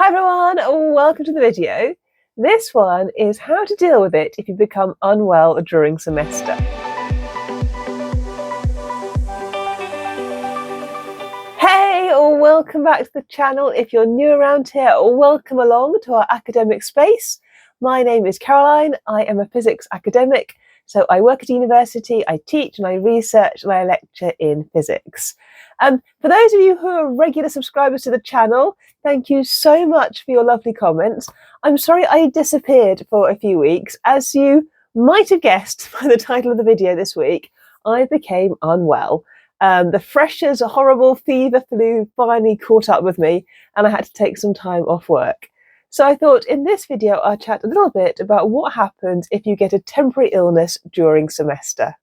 Hi everyone, welcome to the video. This one is how to deal with it if you become unwell during semester. Hey, welcome back to the channel. If you're new around here, welcome along to our academic space. My name is Caroline. I am a physics academic. So I work at university, I teach and I research and I lecture in physics. For those of you who are regular subscribers to the channel, thank you so much for your lovely comments. I'm sorry I disappeared for a few weeks. As you might have guessed by the title of the video this week, I became unwell. The freshers, a horrible fever flu finally caught up with me and I had to take some time off work. So I thought in this video I'll chat a little bit about what happens if you get a temporary illness during semester.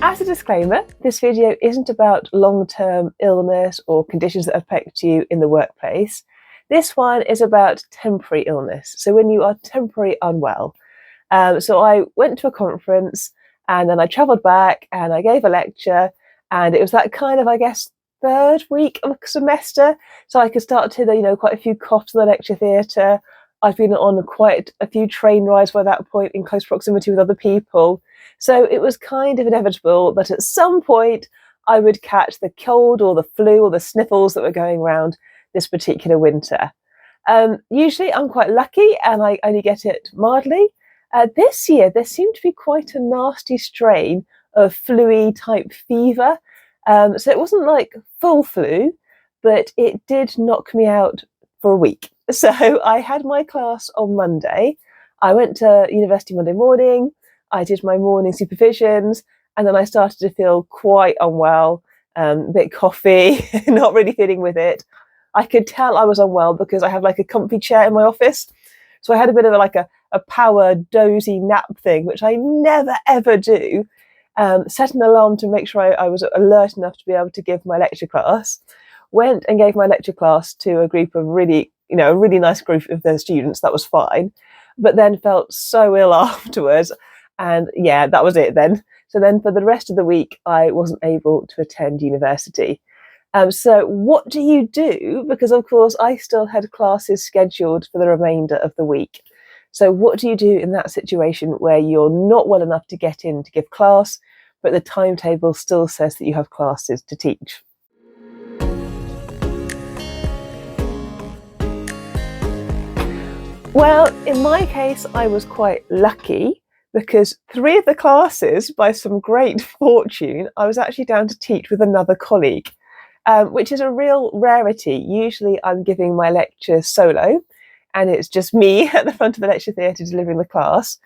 As a disclaimer, this video isn't about long-term illness or conditions that affect you in the workplace. This one is about temporary illness, so when you are temporarily unwell. So I went to a conference and then I travelled back and I gave a lecture, and it was that kind of, I guess, third week of a semester, so I could start to hear, quite a few coughs in the lecture theatre. I've been on quite a few train rides by that point in close proximity with other people. So it was kind of inevitable that at some point I would catch the cold or the flu or the sniffles that were going around this particular winter. Usually I'm quite lucky and I only get it mildly. This year there seemed to be quite a nasty strain of flu-y type fever. So it wasn't like full flu, but it did knock me out for a week. So I had my class on Monday. I went to university Monday morning. I did my morning supervisions, and then I started to feel quite unwell, a bit coughy, not really feeling with it. I could tell I was unwell because I have like a comfy chair in my office. So I had a bit of a power dozy nap thing, which I never ever do. Set an alarm to make sure I was alert enough to be able to give my lecture class. Went and gave my lecture class to a group of a really nice group of the students. That was fine. But then felt so ill afterwards. And yeah, that was it then. So then for the rest of the week, I wasn't able to attend university. So what do you do? Because of course I still had classes scheduled for the remainder of the week. So what do you do in that situation where you're not well enough to get in to give class, but the timetable still says that you have classes to teach? Well, in my case, I was quite lucky because 3 of the classes, by some great fortune, I was actually down to teach with another colleague, which is a real rarity. Usually I'm giving my lecture solo and it's just me at the front of the lecture theatre delivering the class.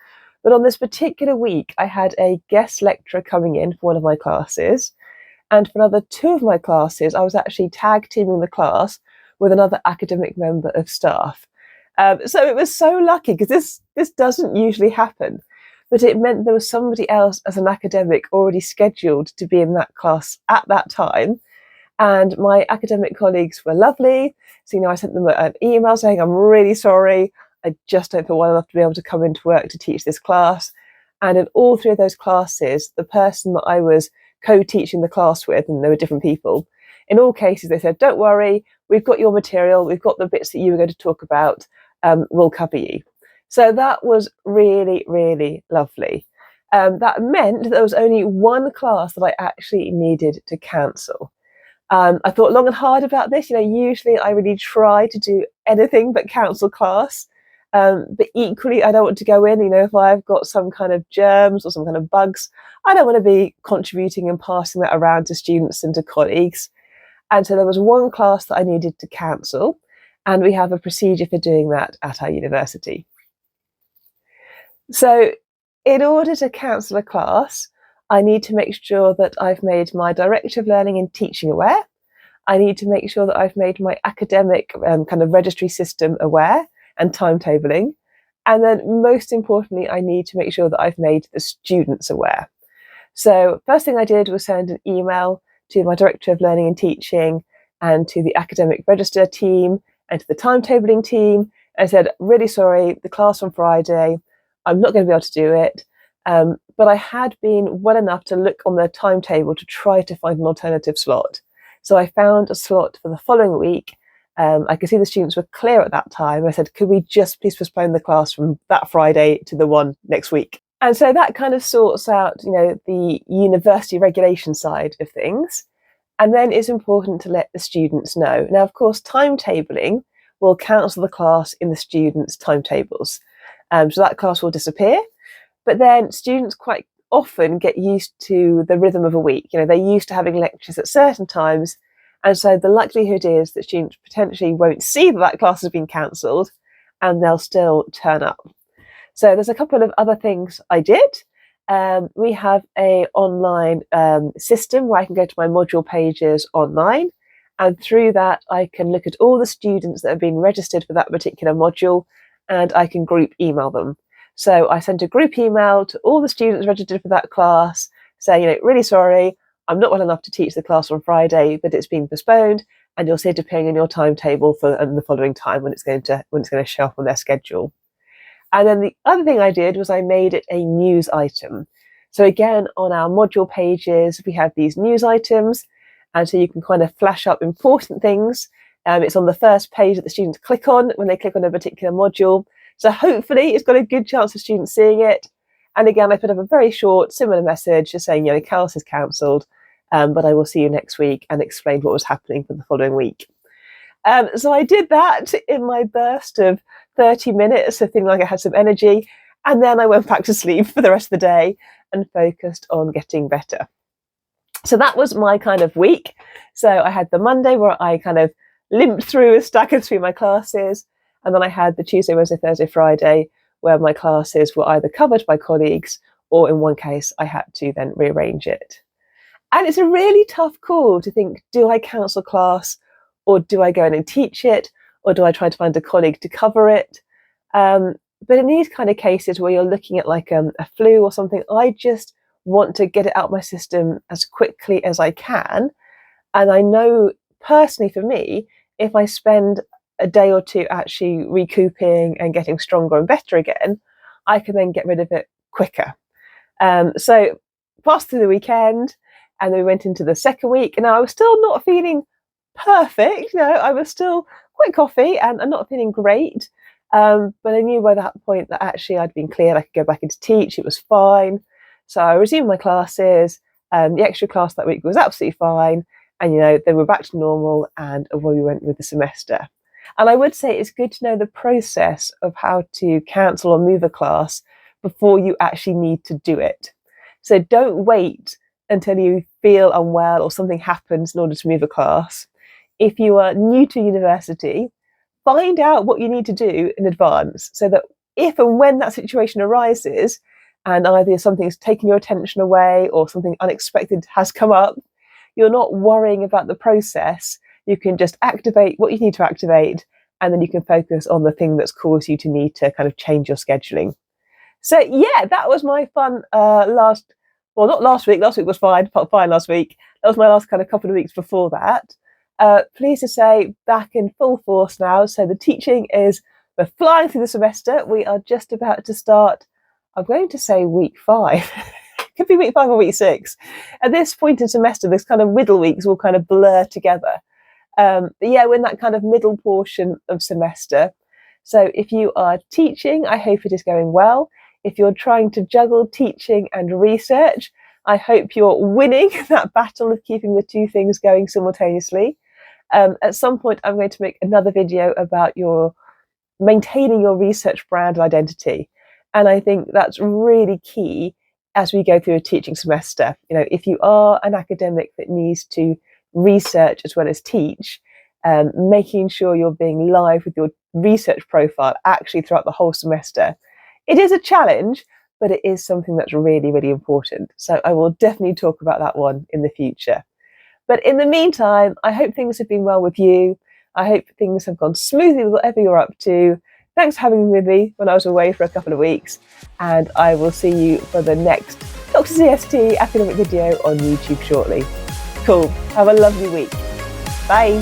But on this particular week, I had a guest lecturer coming in for one of my classes. And for another 2 of my classes, I was actually tag teaming the class with another academic member of staff. So it was so lucky because this doesn't usually happen. But it meant there was somebody else as an academic already scheduled to be in that class at that time. And my academic colleagues were lovely. So, I sent them an email saying, I'm really sorry. I just don't feel well enough to be able to come into work to teach this class. And in all 3 of those classes, the person that I was co-teaching the class with, and there were different people, in all cases, they said, don't worry, we've got your material. We've got the bits that you were going to talk about. We'll cover you. So that was really, really lovely. That meant there was only 1 class that I actually needed to cancel. I thought long and hard about this. Usually I really try to do anything but cancel class. But equally, I don't want to go in, if I've got some kind of germs or some kind of bugs, I don't want to be contributing and passing that around to students and to colleagues. And so there was 1 class that I needed to cancel. And we have a procedure for doing that at our university. So in order to cancel a class, I need to make sure that I've made my Director of Learning and Teaching aware. I need to make sure that I've made my academic kind of registry system aware and timetabling. And then most importantly, I need to make sure that I've made the students aware. So first thing I did was send an email to my Director of Learning and Teaching and to the academic register team and to the timetabling team. I said, really sorry, the class on Friday, I'm not going to be able to do it. But I had been well enough to look on their timetable to try to find an alternative slot. So I found a slot for the following week. I could see the students were clear at that time. I said, could we just please postpone the class from that Friday to the one next week? And so that kind of sorts out, the university regulation side of things. And then it's important to let the students know. Now, of course, timetabling will cancel the class in the students' timetables. So that class will disappear. But then students quite often get used to the rhythm of a week. They're used to having lectures at certain times. And so the likelihood is that students potentially won't see that class has been cancelled and they'll still turn up. So there's a couple of other things I did. We have an online system where I can go to my module pages online. And through that, I can look at all the students that have been registered for that particular module and I can group email them. So I sent a group email to all the students registered for that class saying, really sorry, I'm not well enough to teach the class on Friday, but it's been postponed, and you'll see it appearing in your timetable for the following time when it's going to show up on their schedule. And then the other thing I did was I made it a news item. So again, on our module pages, we have these news items, and so you can kind of flash up important things. It's on the first page that the students click on when they click on a particular module. So hopefully it's got a good chance of students seeing it. And again, I put up a very short, similar message just saying, class is cancelled, but I will see you next week, and explained what was happening for the following week. So I did that in my burst of 30 minutes, so feeling like I had some energy. And then I went back to sleep for the rest of the day and focused on getting better. So that was my kind of week. So I had the Monday where I kind of limped through and staggered through my classes. And then I had the Tuesday, Wednesday, Thursday, Friday, where my classes were either covered by colleagues, or in one case, I had to then rearrange it. And it's a really tough call to think, do I cancel class, or do I go in and teach it, or do I try to find a colleague to cover it? But in these kind of cases where you're looking at like a flu or something, I just want to get it out of my system as quickly as I can. And I know personally for me, if I spend a day or two actually recouping and getting stronger and better again, I can then get rid of it quicker. So passed through the weekend, and then we went into the second week, and I was still not feeling perfect. I was still quite coffee and not feeling great. But I knew by that point that actually I'd been cleared. I could go back into teach. It was fine. So I resumed my classes. The extra class that week was absolutely fine. And, then we're back to normal, and away we went with the semester. And I would say it's good to know the process of how to cancel or move a class before you actually need to do it. So don't wait until you feel unwell or something happens in order to move a class. If you are new to university, find out what you need to do in advance, so that if and when that situation arises, and either something's taken your attention away or something unexpected has come up, you're not worrying about the process. You can just activate what you need to activate, and then you can focus on the thing that's caused you to need to kind of change your scheduling. So yeah, that was my fun not last week. Last week was fine last week. That was my last kind of couple of weeks before that. Pleased to say, back in full force now. So the teaching we're flying through the semester. We are just about to start, I'm going to say week 5. Could be week 5 or week 6. At this point in semester, this kind of middle weeks will kind of blur together. But yeah, we're in that kind of middle portion of semester. So if you are teaching, I hope it is going well. If you're trying to juggle teaching and research, I hope you're winning that battle of keeping the two things going simultaneously. At some point, I'm going to make another video about maintaining your research brand and identity. And I think that's really key as we go through a teaching semester. If you are an academic that needs to research as well as teach, making sure you're being live with your research profile actually throughout the whole semester. It is a challenge, but it is something that's really, really important. So I will definitely talk about that one in the future. But in the meantime, I hope things have been well with you. I hope things have gone smoothly with whatever you're up to. Thanks for having me with me when I was away for a couple of weeks. And I will see you for the next drcst academic video on YouTube shortly. Cool. Have a lovely week. Bye.